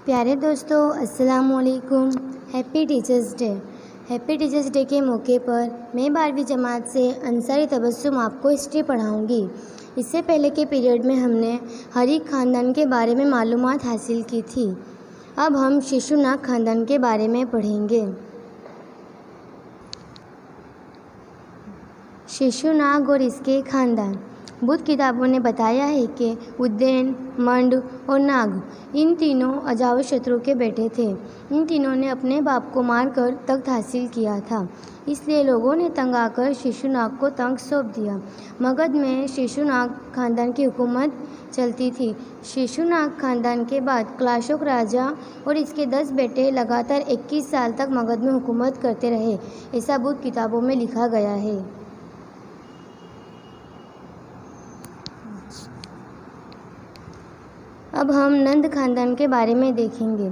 پیارے دوستو، السلام علیکم۔ Happy teachers day. Happy teachers day کے موقع پر میں 12ویں جماعت سے انصاری تبسم آپ کو ہسٹری پڑھاؤں گی۔ اس سے پہلے کے پیریڈ میں ہم نے ہریک خاندان کے بارے میں معلومات حاصل کی تھی۔ اب ہم شیشو ناگ خاندان کے بارے میں پڑھیں گے۔ شیشو ناگ اور اس کے خاندان۔ بدھ کتابوں نے بتایا ہے کہ ادین، منڈ اور ناگ ان تینوں اجاوشترو کے بیٹے تھے۔ ان تینوں نے اپنے باپ کو مار کر تخت حاصل کیا تھا، اس لیے لوگوں نے تنگ آ کر شیشو ناگ کو تخت سونپ دیا۔ مگدھ میں شیشو ناگ خاندان کی حکومت چلتی تھی۔ شیشو ناگ خاندان کے بعد کلاشوک راجا اور اس کے 10 بیٹے لگاتار 21 سال تک مگدھ میں حکومت کرتے رہے، ایسا بدھ کتابوں میں لکھا گیا ہے۔ اب ہم نند خاندان کے بارے میں دیکھیں گے۔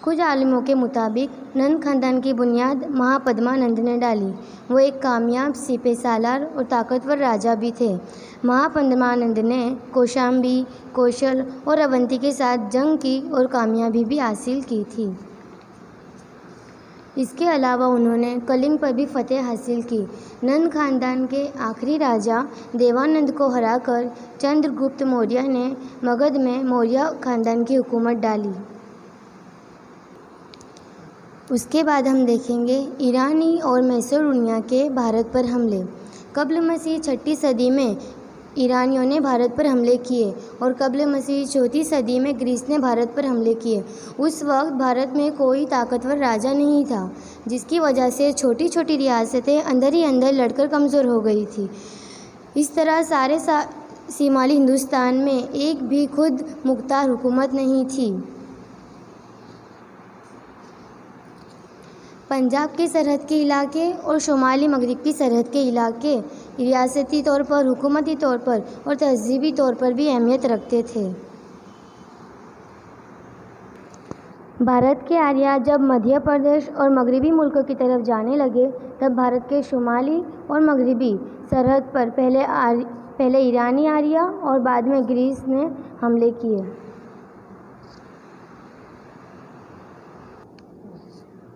کچھ عالموں کے مطابق نند خاندان کی بنیاد مہاپدما نند نے ڈالی۔ وہ ایک کامیاب سپہ سالار اور طاقتور راجا بھی تھے۔ مہاپدما نند نے کوشامبی، کوشل اور اونتی کے ساتھ جنگ کی اور کامیابی بھی حاصل کی تھی۔ اس کے علاوہ انہوں نے کلنگ پر بھی فتح حاصل کی۔ نند خاندان کے آخری راجا دیوانند کو ہرا کر چندر گپت موریہ نے مگدھ میں موریہ خاندان کی حکومت ڈالی۔ اس کے بعد ہم دیکھیں گے ایرانی اور میسوپوٹیمیا کے بھارت پر حملے۔ قبل مسیح 6 صدی میں ایرانیوں نے بھارت پر حملے کیے اور قبل مسیح 4 صدی میں گریس نے بھارت پر حملے کیے۔ اس وقت بھارت میں کوئی طاقتور راجا نہیں تھا، جس کی وجہ سے چھوٹی چھوٹی ریاستیں اندر ہی اندر لڑ کر کمزور ہو گئی تھیں۔ اس طرح سارے شمالی ہندوستان میں ایک بھی خود مختار حکومت نہیں تھی۔ پنجاب کے سرحد کے علاقے اور شمالی مغرب کی سرحد کے علاقے ریاستی طور پر، حکومتی طور پر اور تہذیبی طور پر بھی اہمیت رکھتے تھے۔ بھارت کے آریہ جب مدھیہ پردیش اور مغربی ملکوں کی طرف جانے لگے، تب بھارت کے شمالی اور مغربی سرحد پر پہلے ایرانی آریہ اور بعد میں گریس نے حملے کیے۔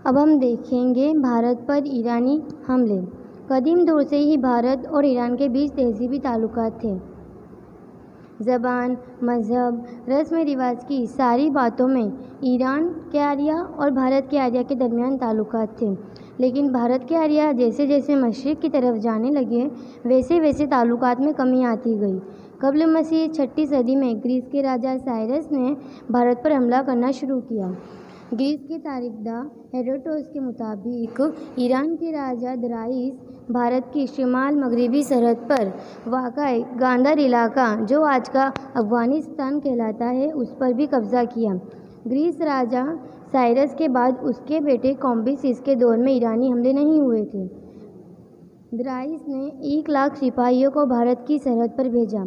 اب ہم دیکھیں گے بھارت پر ایرانی حملے۔ قدیم دور سے ہی بھارت اور ایران کے بیچ تہذیبی تعلقات تھے۔ زبان، مذہب، رسم و رواج کی ساری باتوں میں ایران کے آریہ اور بھارت کے آریہ کے درمیان تعلقات تھے، لیکن بھارت کے آریہ جیسے جیسے مشرق کی طرف جانے لگے، ویسے ویسے تعلقات میں کمی آتی گئی۔ قبل مسیح 6 صدی میں گریس کے راجا سائرس نے بھارت پر حملہ کرنا شروع کیا۔ گریس کے تاریخ داں ہیروڈوٹس کے مطابق ایران کے راجا درائیس بھارت کی شمال مغربی سرحد پر واقع گاندھار علاقہ، جو آج کا افغانستان کہلاتا ہے، اس پر بھی قبضہ کیا۔ گریس راجا سائرس کے بعد اس کے بیٹے کامبیسس کے دور میں ایرانی حملے نہیں ہوئے تھے۔ درائیس نے 1,00,000 سپاہیوں کو بھارت کی سرحد پر بھیجا،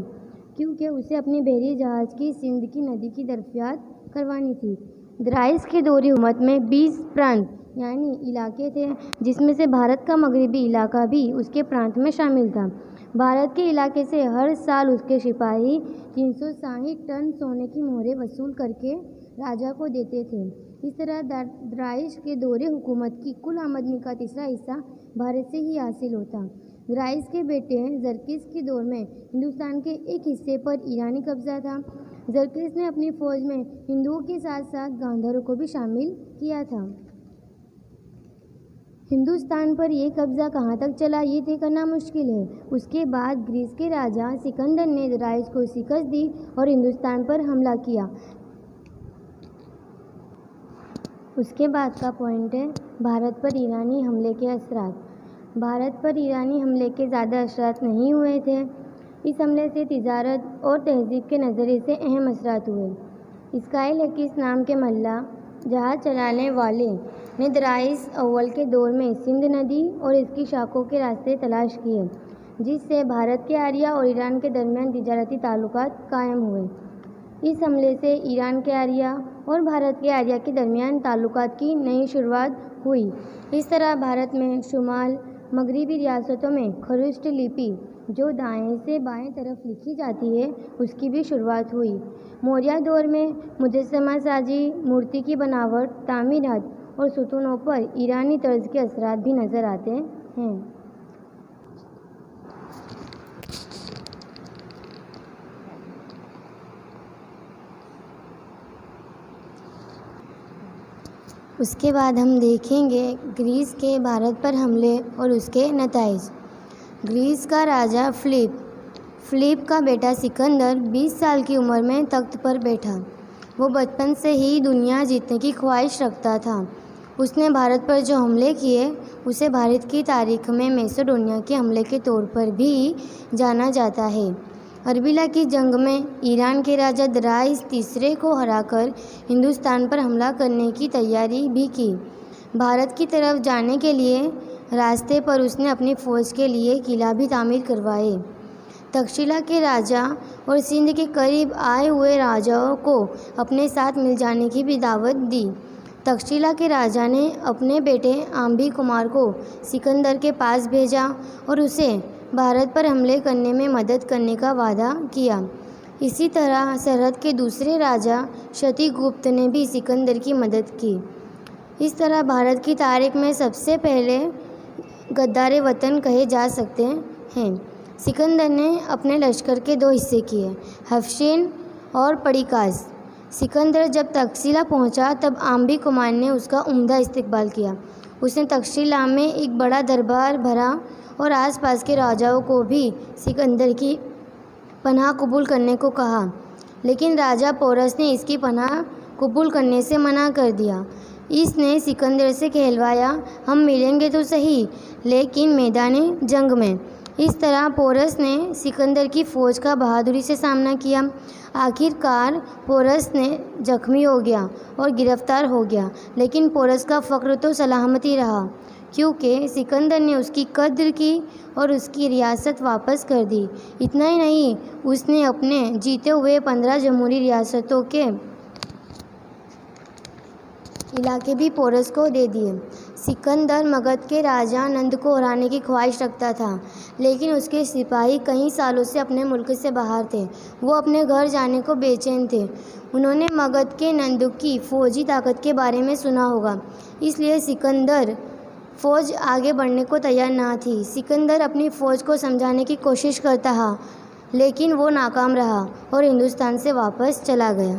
کیونکہ اسے اپنی بحری جہاز کی سندھ کی ندی کی دریافت کروانی تھی۔ درائیس کے دور حکومت میں 20 پرانت یعنی علاقے تھے، جس میں سے بھارت کا مغربی علاقہ بھی اس کے پرانت میں شامل تھا۔ بھارت کے علاقے سے ہر سال اس کے سپاہی 360 ٹن سونے کی مہریں وصول کر کے راجا کو دیتے تھے۔ اس طرح درائیس کے دور حکومت کی کل آمدنی کا تیسرا حصہ بھارت سے ہی حاصل ہوتا۔ درائیس کے بیٹے زرکس کے دور میں ہندوستان کے ایک حصے پر ایرانی قبضہ تھا۔ زرکس نے اپنی فوج میں ہندوؤں کے ساتھ ساتھ گاندھاروں کو بھی شامل کیا تھا۔ ہندوستان پر یہ قبضہ کہاں تک چلا، یہ طے کرنا مشکل ہے۔ اس کے بعد گریس کے راجا سکندر نے درائیس کو شکست دی اور ہندوستان پر حملہ کیا۔ اس کے بعد کا پوائنٹ ہے بھارت پر ایرانی حملے کے اثرات۔ بھارت پر ایرانی حملے کے زیادہ اثرات نہیں ہوئے تھے۔ اس حملے سے تجارت اور تہذیب کے نظریے سے اہم اثرات ہوئے۔ اسکائل ایکس نام کے ملاح جہاز چلانے والے نے درائیس اول کے دور میں سندھ ندی اور اس کی شاخوں کے راستے تلاش کیے، جس سے بھارت کے آریہ اور ایران کے درمیان تجارتی تعلقات قائم ہوئے۔ اس حملے سے ایران کے آریہ اور بھارت کے آریہ کے درمیان تعلقات کی نئی شروعات ہوئی۔ اس طرح بھارت میں شمال مغربی ریاستوں میں خرشٹ لپی جو دائیں سے بائیں طرف لکھی جاتی ہے، اس کی بھی شروعات ہوئی۔ موریہ دور میں مجسمہ سازی، مورتی کی بناوٹ، تعمیرات اور ستونوں پر ایرانی طرز کے اثرات بھی نظر آتے ہیں۔ اس کے بعد ہم دیکھیں گے گریس کے بھارت پر حملے اور اس کے نتائج۔ گریس کا راجا فلپ کا بیٹا سکندر 20 سال کی عمر میں تخت پر بیٹھا۔ وہ بچپن سے ہی دنیا جیتنے کی خواہش رکھتا تھا۔ اس نے بھارت پر جو حملے کیے اسے بھارت کی تاریخ میں میسیڈونیا کے حملے کے طور پر بھی جانا جاتا ہے۔ اربیلا کی جنگ میں ایران کے راجا درائس تیسرے کو ہرا کر ہندوستان پر حملہ کرنے کی تیاری بھی کی۔ بھارت کی طرف جانے کے لیے راستے پر اس نے اپنی فوج کے لیے قلعہ بھی تعمیر کروائے۔ تکشیلا کے راجا اور سندھ کے قریب آئے ہوئے راجاؤں کو اپنے ساتھ مل جانے کی بھی دعوت دی۔ تکشیلا کے راجا نے اپنے بیٹے آمبی کمار کو سکندر کے پاس بھیجا اور اسے بھارت پر حملے کرنے میں مدد کرنے کا وعدہ کیا۔ اسی طرح سرحد کے دوسرے راجا شتی گپت نے بھی سکندر کی مدد کی۔ اس طرح بھارت کی تاریخ میں سب سے پہلے غدار وطن کہے جا سکتے ہیں۔ سکندر نے اپنے لشکر کے 2 حصے کیے، حفشین اور پڑیکاز۔ سکندر جب تکشیلا پہنچا تب آمبی کمار نے اس کا عمدہ استقبال کیا۔ اس نے تکشیلا میں ایک بڑا دربار بھرا اور آس پاس کے راجاؤں کو بھی سکندر کی پناہ قبول کرنے کو کہا، لیکن راجا پورس نے اس کی پناہ قبول کرنے سے منع کر دیا۔ اس نے سکندر سے کہلوایا، ہم ملیں گے تو صحیح، لیکن میدان جنگ میں۔ اس طرح پورس نے سکندر کی فوج کا بہادری سے سامنا کیا۔ آخر کار پورس نے زخمی ہو گیا اور گرفتار ہو گیا، لیکن پورس کا فخر تو سلامتی رہا، کیونکہ سکندر نے اس کی قدر کی اور اس کی ریاست واپس کر دی۔ اتنا ہی نہیں، اس نے اپنے جیتے ہوئے 15 جمہوری ریاستوں کے علاقے بھی پورس کو دے دیے۔ سکندر مگدھ کے راجا نند کو ہرانے کی خواہش رکھتا تھا، لیکن اس کے سپاہی کئی سالوں سے اپنے ملک سے باہر تھے۔ وہ اپنے گھر جانے کو بے چین تھے۔ انہوں نے مگدھ کے نند کی فوجی طاقت کے بارے میں سنا ہوگا، اس لیے سکندر فوج آگے بڑھنے کو تیار نہ تھی۔ سکندر اپنی فوج کو سمجھانے کی کوشش کرتا رہا، لیکن وہ ناکام رہا اور ہندوستان سے واپس چلا گیا۔